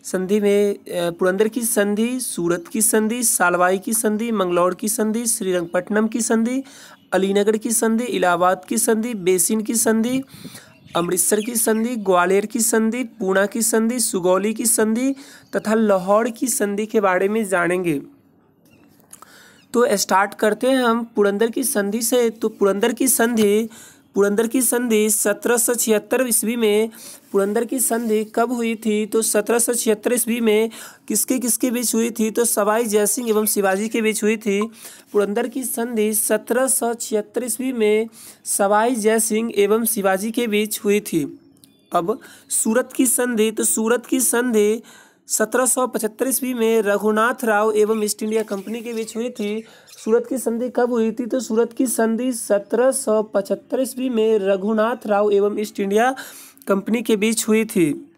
संधि में पुरंदर की संधि, सूरत की संधि, सालवाई की संधि, मंगलौर की संधि, श्रीरंगपट्टनम की संधि, अलीनगर की संधि, इलाहाबाद की संधि, बेसिन की संधि, अमृतसर की संधि, ग्वालियर की संधि, पूना की संधि, सुगौली की संधि तथा लाहौर की संधि के बारे में जानेंगे। तो स्टार्ट करते हैं हम पुरंदर की संधि से। तो पुरंदर की संधि 1776 ईस्वी में पुरंदर की संधि कब हुई थी? तो 1776 ईस्वी में किसके किसके बीच हुई थी? तो सवाई जयसिंह एवं शिवाजी के बीच हुई थी। पुरंदर की संधि 1776 ईस्वी में सवाई जयसिंह एवं शिवाजी के बीच हुई थी। अब सूरत की संधि, तो सूरत की संधि 1775 ईस्वी में रघुनाथ राव एवं ईस्ट इंडिया कंपनी के बीच हुई थी। सूरत की संधि कब हुई थी? तो सूरत की संधि 1775 ईस्वी में रघुनाथ राव एवं ईस्ट इंडिया कंपनी के बीच हुई थी।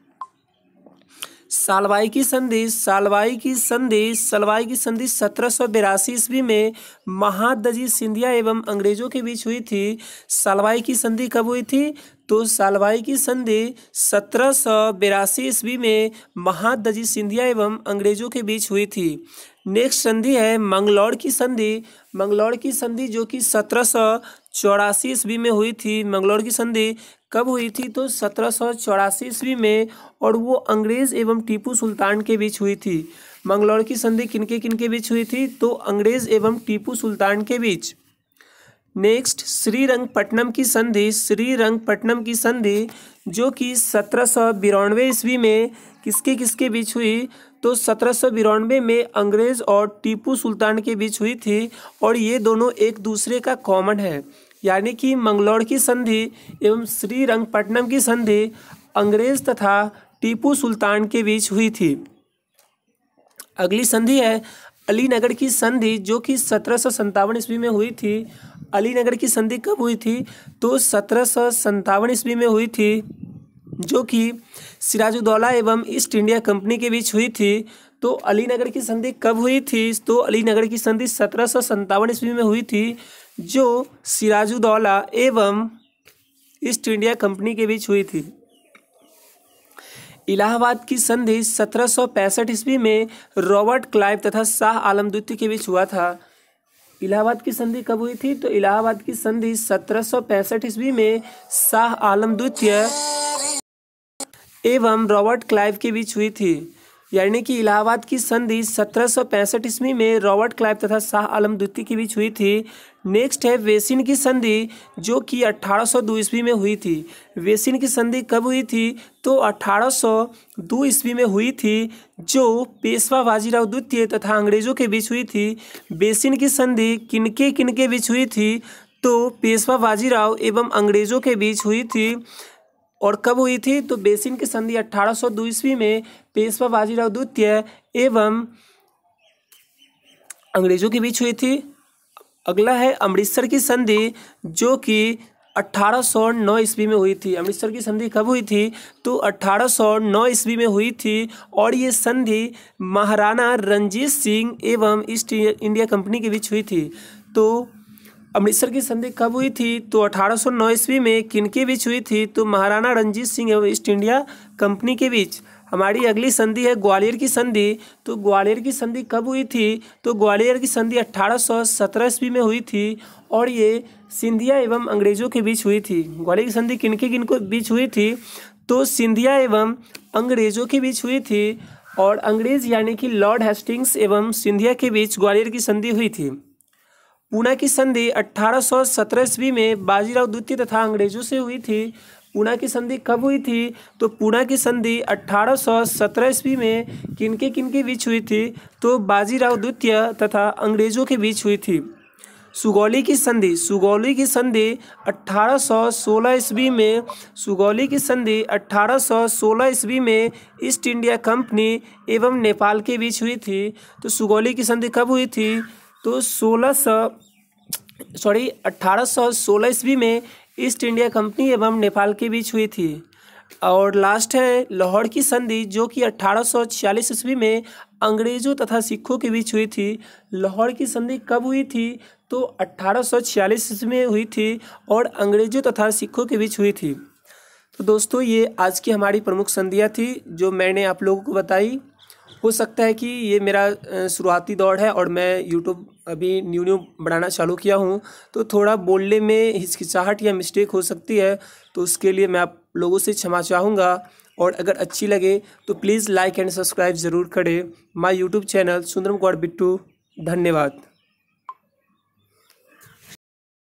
सालवाई की संधि 1782 ईस्वी में महादजी सिंधिया एवं अंग्रेजों के बीच हुई थी। सालवाई की संधि कब हुई थी? तो सालवाई की संधि 1782 ईस्वी में महादजी सिंधिया एवं अंग्रेजों के बीच हुई थी। नेक्स्ट संधि है मंगलौर की संधि। मंगलौर की संधि जो कि 1784 ईस्वी में हुई थी। मंगलौर की संधि कब हुई थी? तो 1784 ईस्वी में, और वो अंग्रेज एवं टीपू सुल्तान के बीच हुई थी। मंगलौर की संधि किनके बीच हुई थी? तो अंग्रेज एवं टीपू सुल्तान के बीच। नेक्स्ट श्रीरंगपट्टनम की संधि। श्रीरंगपट्टनम की संधि जो कि 1792 ईस्वी में किसके बीच हुई? तो 1792 में अंग्रेज और टीपू सुल्तान के बीच हुई थी, और ये दोनों एक दूसरे का कॉमन है, यानी कि मंगलौर की संधि एवं श्रीरंगपट्टनम की संधि अंग्रेज तथा टीपू सुल्तान के बीच हुई थी। अगली संधि है अलीनगर की संधि जो कि 1757 ईस्वी में हुई थी। अलीनगर की संधि कब हुई थी? तो 1757 ईस्वी में हुई थी, जो कि सिराजुद्दौला एवं ईस्ट इंडिया कंपनी के बीच हुई थी। तो अलीनगर की संधि कब हुई थी? तो अलीनगर की संधि 1757 ईस्वी में हुई थी, जो सिराजुद्दौला एवं ईस्ट इंडिया कंपनी के बीच हुई थी। इलाहाबाद की संधि 1765 ईस्वी में रॉबर्ट क्लाइव तथा शाह आलम द्वितीय के बीच हुआ था। इलाहाबाद की संधि कब हुई थी? तो इलाहाबाद की संधि 1765 ईस्वी में शाह आलम द्वितीय एवं रॉबर्ट क्लाइव के बीच हुई थी। यानी कि इलाहाबाद की संधि 1765 ईस्वी में रॉबर्ट क्लाइव तथा शाह आलम द्वितीय के बीच हुई थी। नेक्स्ट है वेसिन की संधि जो कि 1802 ईस्वी में हुई थी। वेसिन की संधि कब हुई थी? तो 1802 ईस्वी में हुई थी, जो पेशवा बाजीराव द्वितीय तथा अंग्रेजों के बीच हुई थी। वेसिन की संधि किनके बीच हुई थी? तो पेशवा बाजीराव एवं अंग्रेजों के बीच हुई थी। और कब हुई थी? तो बेसिन की संधि 1802 ईस्वी में पेशवा बाजीराव द्वितीय एवं अंग्रेजों के बीच हुई थी। अगला है अमृतसर की संधि जो कि 1809 ईस्वी में हुई थी। अमृतसर की संधि कब हुई थी? तो 1809 ईस्वी में हुई थी, और ये संधि महाराणा रणजीत सिंह एवं ईस्ट इंडिया कंपनी के बीच हुई थी। तो अमृतसर की संधि कब हुई थी? तो 1809 ईस्वी में किनके बीच हुई थी? तो महाराणा रणजीत सिंह एवं ईस्ट इंडिया कंपनी के बीच। हमारी अगली संधि है ग्वालियर की संधि। तो ग्वालियर की संधि कब हुई थी? तो ग्वालियर की संधि 1817 ईस्वी में हुई थी, और ये सिंधिया एवं अंग्रेजों के बीच हुई थी। ग्वालियर की संधि किनके बीच हुई थी? तो सिंधिया एवं अंग्रेजों के बीच हुई थी, और अंग्रेज यानी कि लॉर्ड हेस्टिंग्स एवं सिंधिया के बीच ग्वालियर की संधि हुई थी। पूना की संधि 1817 ईस्वी में बाजीराव द्वितीय तथा अंग्रेजों से हुई थी। पूना की संधि कब हुई थी? तो पूना की संधि 1817 ईस्वी में किनके बीच हुई थी? तो बाजीराव द्वितीय तथा अंग्रेजों के बीच हुई थी। सुगौली की संधि 1816 ईस्वी में ईस्ट इंडिया कंपनी एवं नेपाल के बीच हुई थी। तो सुगौली की संधि कब हुई थी? तो 1816 ईस्वी में ईस्ट इंडिया कंपनी एवं नेपाल के बीच हुई थी। और लास्ट है लाहौर की संधि जो कि 1846 ईस्वी में अंग्रेजों तथा सिखों के बीच हुई थी। लाहौर की संधि कब हुई थी? तो 1846 ईस्वी में हुई थी और अंग्रेजों तथा सिखों के बीच हुई थी। तो दोस्तों ये आज की हमारी प्रमुख संधियाँ थी जो मैंने आप लोगों को बताई। हो सकता है कि ये मेरा शुरुआती दौर है और मैं यूट्यूब अभी न्यू बनाना चालू किया हूँ, तो थोड़ा बोलने में हिचकिचाहट या मिस्टेक हो सकती है, तो उसके लिए मैं आप लोगों से क्षमा चाहूँगा। और अगर अच्छी लगे तो प्लीज़ लाइक एंड सब्सक्राइब ज़रूर करें my YouTube channel Sundaram Gaur Bittu. धन्यवाद।